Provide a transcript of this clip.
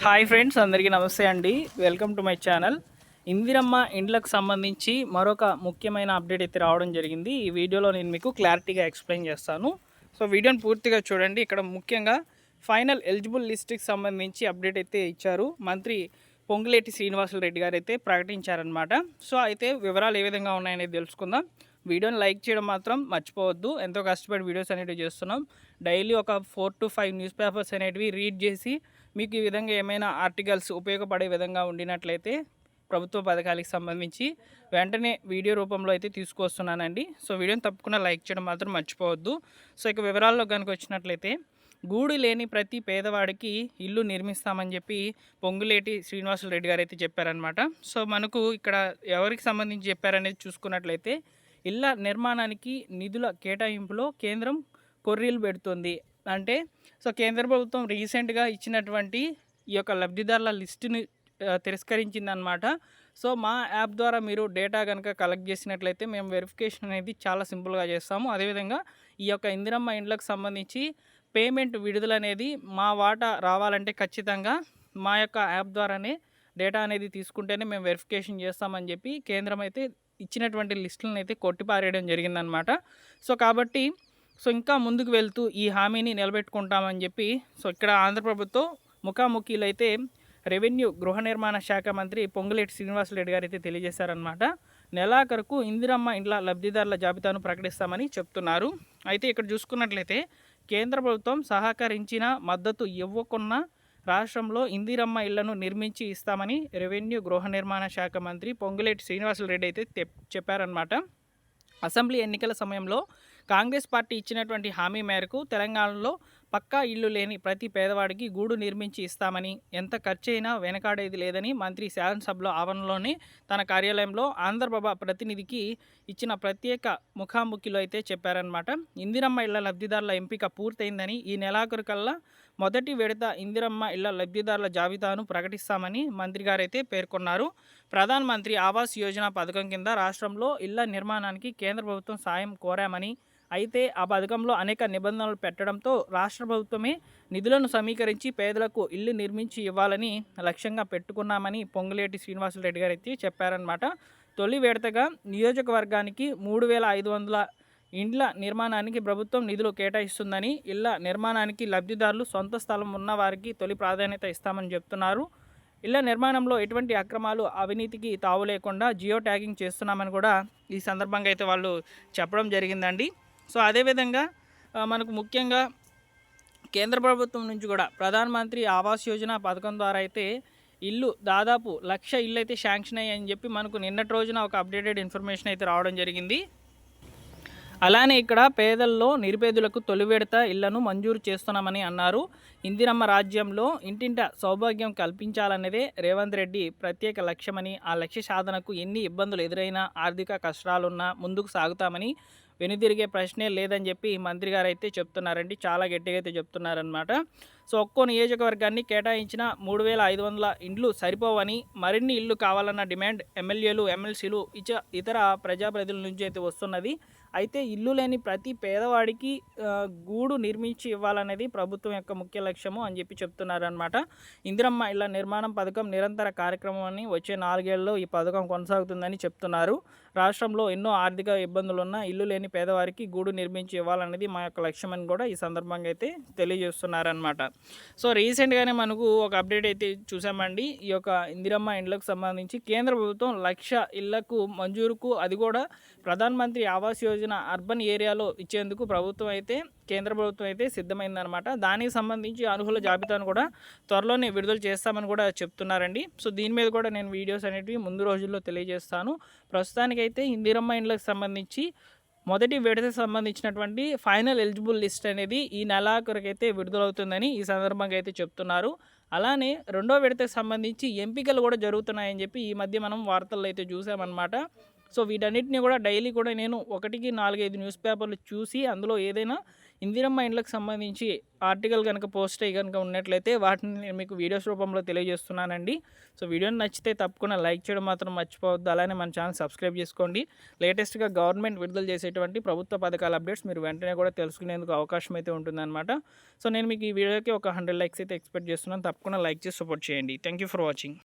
Hi friends, అందరికీ నమస్తే అండి. Welcome to my channel. Indiramma ఇండ్లకు సంబంధించి మరొక ముఖ్యమైన అప్డేట్ అయితే రావడం జరిగింది. ఈ వీడియోలో నేను మీకు క్లారిటీగా ఎక్స్ప్లెయిన్ చేస్తాను. సో వీడియోని పూర్తిగా చూడండి. ఇక్కడ ముఖ్యంగా ఫైనల్ ఎలిజిబుల్ లిస్ట్కి సంబంధించి అప్డేట్ అయితే ఇచ్చారు. మంత్రి పొంగులేటి శ్రీనివాసులు గారు అయితే ప్రకటించారనమాట. సో అయితే వివరాలు ఏ విధంగా ఉన్నాయనేది తెలుసుకుందాం. వీడియోని లైక్ చేయడం మాత్రం మర్చిపోవద్దు. ఎంతో కష్టపడి వీడియోస్ అనేవి చేస్తున్నాం. డైలీ ఒక 4 to 5 న్యూస్ పేపర్స్ అనేటివి రీడ్ చేసి మీకు ఈ విధంగా ఏమైనా ఆర్టికల్స్ ఉపయోగపడే విధంగా ఉండినట్లయితే ప్రభుత్వ పథకాలకు సంబంధించి వెంటనే వీడియో రూపంలో అయితే తీసుకొస్తున్నానండి. సో వీడియోని తప్పకుండా లైక్ చేయడం మాత్రం మర్చిపోవద్దు. సో ఇక వివరాల్లో కనుక వచ్చినట్లయితే గూడు లేని ప్రతి పేదవాడికి ఇల్లు నిర్మిస్తామని చెప్పి పొంగులేటి శ్రీనివాసులు గారు అయితే చెప్పారనమాట. సో మనకు ఇక్కడ ఎవరికి సంబంధించి చెప్పారనేది చూసుకున్నట్లయితే ఇళ్ల నిర్మాణానికి నిధుల కేటాయింపులో కేంద్రం కొర్రీలు పెడుతుంది. అంటే సో కేంద్ర ప్రభుత్వం రీసెంట్గా ఇచ్చినటువంటి ఈ యొక్క లబ్ధిదారుల లిస్టుని తిరస్కరించిందనమాట. సో మా యాప్ ద్వారా మీరు డేటా కనుక కలెక్ట్ చేసినట్లయితే మేము వెరిఫికేషన్ అనేది చాలా సింపుల్గా చేస్తాము. అదేవిధంగా ఈ యొక్క ఇందిరమ్మ ఇండ్లకు సంబంధించి పేమెంట్ విడుదల అనేది మా వాటా రావాలంటే ఖచ్చితంగా మా యొక్క యాప్ ద్వారానే డేటా అనేది తీసుకుంటేనే మేము వెరిఫికేషన్ చేస్తామని చెప్పి కేంద్రం అయితే ఇచ్చినటువంటి లిస్టులను అయితే కొట్టిపారేయడం జరిగిందనమాట. సో కాబట్టి ఇంకా ముందుకు వెళ్తూ ఈ హామీని నిలబెట్టుకుంటామని చెప్పి ఇక్కడ ఆంధ్ర ప్రభుత్వం ముఖాముఖిలు అయితే రెవెన్యూ గృహ నిర్మాణ శాఖ మంత్రి పొంగులేటి శ్రీనివాసులు గారు అయితే తెలియజేశారనమాట. నెలాఖరుకు ఇందిరమ్మ ఇండ్ల లబ్ధిదారుల జాబితాను ప్రకటిస్తామని చెప్తున్నారు. అయితే ఇక్కడ చూసుకున్నట్లయితే కేంద్ర ప్రభుత్వం సహకరించిన మద్దతు ఇవ్వకున్న రాష్ట్రంలో ఇందిరమ్మ ఇళ్లను నిర్మించి ఇస్తామని రెవెన్యూ గృహ నిర్మాణ శాఖ మంత్రి పొంగులేటి శ్రీనివాసులు అయితే చెప్పారనమాట. అసెంబ్లీ ఎన్నికల సమయంలో కాంగ్రెస్ పార్టీ ఇచ్చినటువంటి హామీ మేరకు తెలంగాణలో పక్కా ఇల్లు లేని ప్రతి పేదవాడికి గూడు నిర్మించి ఇస్తామని, ఎంత ఖర్చైనా వెనకాడేది లేదని మంత్రి శాసనసభలో ఆవరణలోనే తన కార్యాలయంలో ఆంధ్రప్రభ ప్రతినిధికి ఇచ్చిన ప్రత్యేక ముఖాముఖిలో అయితే చెప్పారనమాట. ఇందిరమ్మ ఇళ్ల లబ్ధిదారుల ఎంపిక పూర్తయిందని, ఈ నెలాఖరు కల్లా మొదటి విడత ఇందిరమ్మ ఇళ్ల లబ్ధిదారుల జాబితాను ప్రకటిస్తామని మంత్రి గారు అయితే పేర్కొన్నారు. ప్రధాన మంత్రి ఆవాస్ యోజన పథకం కింద రాష్ట్రంలో ఇళ్ల నిర్మాణానికి కేంద్ర ప్రభుత్వం సాయం కోరామని, అయితే ఆ పథకంలో అనేక నిబంధనలు పెట్టడంతో రాష్ట్ర ప్రభుత్వమే నిధులను సమీకరించి పేదలకు ఇల్లు నిర్మించి ఇవ్వాలని లక్ష్యంగా పెట్టుకున్నామని పొంగులేటి శ్రీనివాసులు గారు అయితే చెప్పారనమాట. తొలి విడతగా నియోజకవర్గానికి 3,500 ఇండ్ల నిర్మాణానికి ప్రభుత్వం నిధులు కేటాయిస్తుందని, ఇళ్ల నిర్మాణానికి లబ్ధిదారులు సొంత స్థలం ఉన్న వారికి తొలి ప్రాధాన్యత ఇస్తామని చెప్తున్నారు. ఇళ్ల నిర్మాణంలో ఎటువంటి అక్రమాలు, అవినీతికి తావు లేకుండా జియో ట్యాగింగ్ చేస్తున్నామని కూడా ఈ సందర్భంగా అయితే వాళ్ళు చెప్పడం జరిగిందండి. సో అదేవిధంగా మనకు ముఖ్యంగా కేంద్ర ప్రభుత్వం నుంచి కూడా ప్రధానమంత్రి ఆవాస్ యోజన పథకం ద్వారా అయితే ఇల్లు దాదాపు 1,00,000 ఇల్లు అయితే శాంక్షన్ అయ్యాయని చెప్పి మనకు నిన్నటి రోజున ఒక అప్డేటెడ్ ఇన్ఫర్మేషన్ అయితే రావడం జరిగింది. అలానే ఇక్కడ పేదల్లో నిరుపేదలకు తొలి విడత ఇళ్లను మంజూరు చేస్తున్నామని అన్నారు. ఇందిరమ్మ రాజ్యంలో ఇంటింట సౌభాగ్యం కల్పించాలన్నదే రేవంత్ రెడ్డి ప్రత్యేక లక్ష్యమని, ఆ లక్ష్య సాధనకు ఎన్ని ఇబ్బందులు ఎదురైనా, ఆర్థిక కష్టాలున్నా ముందుకు సాగుతామని, వెనుదిరిగే ప్రశ్నే లేదని చెప్పి మంత్రి గారు అయితే చెప్తున్నారండి. చాలా గట్టిగా అయితే చెప్తున్నారనమాట. సో ఒక్కో నియోజకవర్గాన్ని కేటాయించిన 3,500 ఇండ్లు సరిపోవని, మరిన్ని ఇల్లు కావాలన్న డిమాండ్ ఎమ్మెల్యేలు, ఎమ్మెల్సీలు, ఇతర ప్రజాప్రతినిధుల నుంచి అయితే వస్తున్నది. అయితే ఇల్లు లేని ప్రతి పేదవాడికి గూడు నిర్మించి ఇవ్వాలనేది ప్రభుత్వం యొక్క ముఖ్య లక్ష్యము అని చెప్పి చెప్తున్నారనమాట. ఇందిరమ్మ ఇళ్ల నిర్మాణం పథకం నిరంతర కార్యక్రమం అని, వచ్చే 4 ఏళ్లలో ఈ పథకం కొనసాగుతుందని చెప్తున్నారు. రాష్ట్రంలో ఎన్నో ఆర్థిక ఇబ్బందులున్న ఇల్లు లేని పేదవారికి గూడు నిర్మించి ఇవ్వాలనేది మా యొక్క లక్ష్యం అని కూడా ఈ సందర్భంగా అయితే తెలియజేస్తున్నారనమాట. సో రీసెంట్గానే మనకు ఒక అప్డేట్ అయితే చూసామండి. ఈ యొక్క ఇందిరమ్మ ఇండ్లకు సంబంధించి కేంద్ర ప్రభుత్వం 1,00,000 ఇళ్లకు మంజూరుకు, అది కూడా ప్రధానమంత్రి ఆవాస్ యోజన అర్బన్ ఏరియాలో ఇచ్చేందుకు కేంద్ర ప్రభుత్వం అయితే సిద్ధమైందనమాట. దానికి సంబంధించి అర్హుల జాబితాను కూడా త్వరలోనే విడుదల చేస్తామని కూడా చెప్తున్నారండి. సో దీని మీద కూడా నేను వీడియోస్ అనేటివి ముందు రోజుల్లో తెలియజేస్తాను. ప్రస్తుతానికైతే ఇందిరమ్మ ఇండ్లకు సంబంధించి మొదటి విడతకు సంబంధించినటువంటి ఫైనల్ ఎలిజిబుల్ లిస్ట్ అనేది ఈ నెలాఖరుకైతే విడుదలవుతుందని ఈ సందర్భంగా అయితే చెప్తున్నారు. అలానే రెండో విడతకు సంబంధించి ఎంపికలు కూడా జరుగుతున్నాయని చెప్పి ఈ మధ్య మనం వార్తల్లో అయితే చూసామన్నమాట. సో వీటన్నిటిని కూడా డైలీ కూడా నేను 1కి 4-5 న్యూస్ పేపర్లు చూసి అందులో ఏదైనా ఇందిరమ్మ ఇండ్లకు సంబంధించి ఆర్టికల్ కనుక పోస్ట్ అయ్యి కనుక ఉన్నట్లయితే వాటిని నేను మీకు వీడియోస్ రూపంలో తెలియజేస్తున్నానండి. సో వీడియోని నచ్చితే తప్పకుండా లైక్ చేయడం మాత్రం మర్చిపోవద్దు. అలానే మన ఛానల్ సబ్స్క్రైబ్ చేసుకోండి. లేటెస్ట్గా గవర్నమెంట్ విడుదల చేసేటువంటి ప్రభుత్వ పథకాల అప్డేట్స్ మీరు వెంటనే కూడా తెలుసుకునేందుకు అవకాశం అయితే ఉంటుందన్నమాట. సో నేను మీకు ఈ వీడియోకి ఒక 100 లైక్స్ అయితే ఎక్స్పెక్ట్ చేస్తున్నాను. తప్పకుండా లైక్ చేసి సపోర్ట్ చేయండి. Thank you for watching.